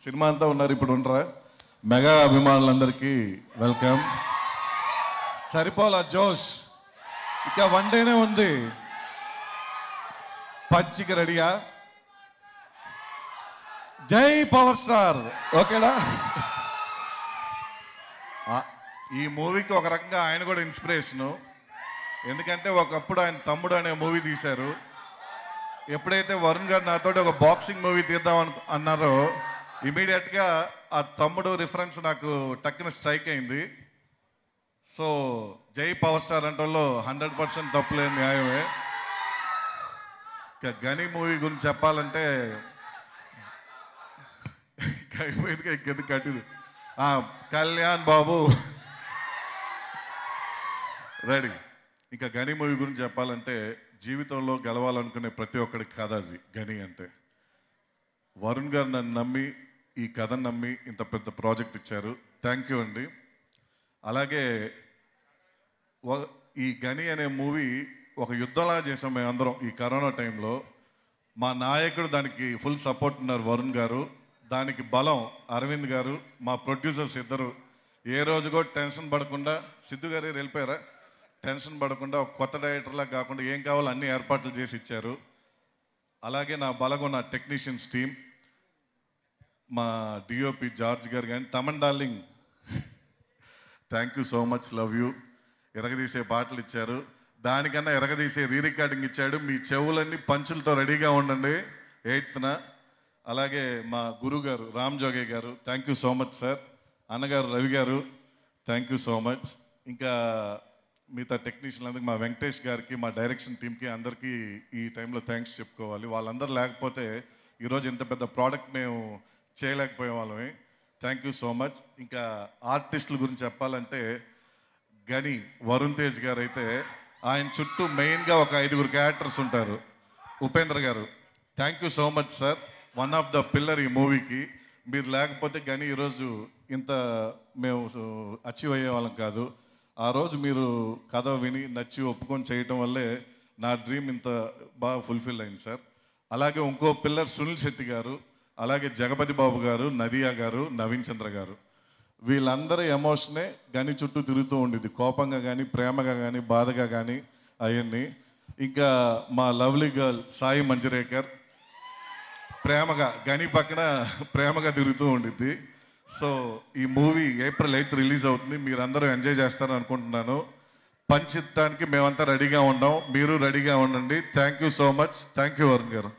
Cinema అంతా ఉన్నారు, ఇప్పుడు ఉండరా? మెగా అభిమానులందరికీ వెల్కమ్. సరిపోలా జోష్, ఇక వన్ డేనే ఉంది. పంచికి రెడీయా? జై పవర్ స్టార్. ఓకేనా? ఈ మూవీకి ఒక రకంగా ఆయన కూడా ఇన్స్పిరేషను. ఎందుకంటే ఒకప్పుడు ఆయన తమ్ముడు అనే మూవీ తీశారు. ఎప్పుడైతే వరుణ్ గారు నాతో ఒక బాక్సింగ్ మూవీ తీద్దాం అన్నారో ఇమీడియట్గా ఆ తమ్ముడు రిఫరెన్స్ నాకు టక్కున స్ట్రైక్ అయింది. సో జై పవర్ స్టార్ అంటలో 100% తప్పులేని న్యాయమే. ఇక గని మూవీ గురించి చెప్పాలంటే కంటిన్యూ. కళ్యాణ్ బాబు రెడీ. ఇంకా గని మూవీ గురించి చెప్పాలంటే జీవితంలో గెలవాలనుకునే ప్రతి ఒక్కడికి కథ అది గని అంటే. వరుణ్ గారు నన్ను నమ్మి, ఈ కథను నమ్మి ఇంత పెద్ద ప్రాజెక్ట్ ఇచ్చారు. థ్యాంక్ యూ అండి. అలాగే ఈ గని అనే మూవీ ఒక యుద్ధంలా చేసాం మేమందరం ఈ కరోనా టైంలో. మా నాయకుడు దానికి ఫుల్ సపోర్ట్ ఉన్నారు వరుణ్ గారు. దానికి బలం అరవింద్ గారు, మా ప్రొడ్యూసర్స్ ఇద్దరు. ఏ రోజు కూడా టెన్షన్ పడకుండా, సిద్ధు గారు వెళ్ళిపోయారా, టెన్షన్ పడకుండా ఒక కొత్త డైరెక్టర్లా కాకుండా ఏం కావాలో అన్ని ఏర్పాట్లు చేసి ఇచ్చారు. అలాగే నా బలగం నా టెక్నీషియన్స్ టీం, మా డిఓపి జార్జ్ గారు కానీ, Thaman darling thank you so much, love you. ఎరగదీసే పాటలు ఇచ్చారు, దానికన్నా ఎరగదీసే రీ రికార్డింగ్ ఇచ్చాడు. మీ చెవులన్నీ పంచులతో రెడీగా ఉండండి 8th. అలాగే మా గురువు గారు రామ్ జోగే గారు, thank you so much sir. అన్నగారు రవి గారు, థ్యాంక్ యూ సో మచ్. ఇంకా మిగతా టెక్నీషియన్లందరికీ, మా వెంకటేష్ గారికి, మా డైరెక్షన్ టీంకి అందరికీ ఈ టైంలో థ్యాంక్స్ చెప్పుకోవాలి. వాళ్ళందరూ లేకపోతే ఈరోజు ఇంత పెద్ద ప్రోడక్ట్ మేము చేయలేకపోయే వాళ్ళమే. Thank you so much. ఇంకా ఆర్టిస్టుల గురించి చెప్పాలంటే గని వరుణ్ తేజ్ గారు అయితే ఆయన చుట్టూ మెయిన్గా ఒక 5గురు క్యారెక్టర్స్ ఉంటారు. ఉపేంద్ర గారు, thank you so much sir, one of the pillar ఈ మూవీకి. మీరు లేకపోతే గని ఈరోజు ఇంత మేము అచీవ్ అయ్యే వాళ్ళం కాదు. ఆ రోజు మీరు కథ విని నచ్చి ఒప్పుకొని చేయటం వల్లే నా డ్రీమ్ ఇంత బాగా ఫుల్ఫిల్ అయింది సార్. అలాగే ఇంకో పిల్లర్ సునీల్ శెట్టి గారు, అలాగే జగపతి బాబు గారు, నదియా గారు, నవీన్ చంద్ర గారు. వీళ్ళందరి ఎమోషనే గని చుట్టూ తిరుగుతూ ఉండేది, కోపంగా కానీ, ప్రేమగా కానీ, బాధగా కానీ అవన్నీ. ఇంకా మా లవ్లీ గర్ల్ సాయి మంజరేకర్ ప్రేమగా గని పక్కన ప్రేమగా తిరుగుతూ ఉండిద్ది. సో ఈ మూవీ April 8th రిలీజ్ అవుతుంది. మీరందరూ ఎంజాయ్ చేస్తారని అనుకుంటున్నాను. పంచిత్తానికి మేమంతా రెడీగా ఉన్నాం, మీరు రెడీగా ఉండండి. Thank you so much. Thank you Varun గారు.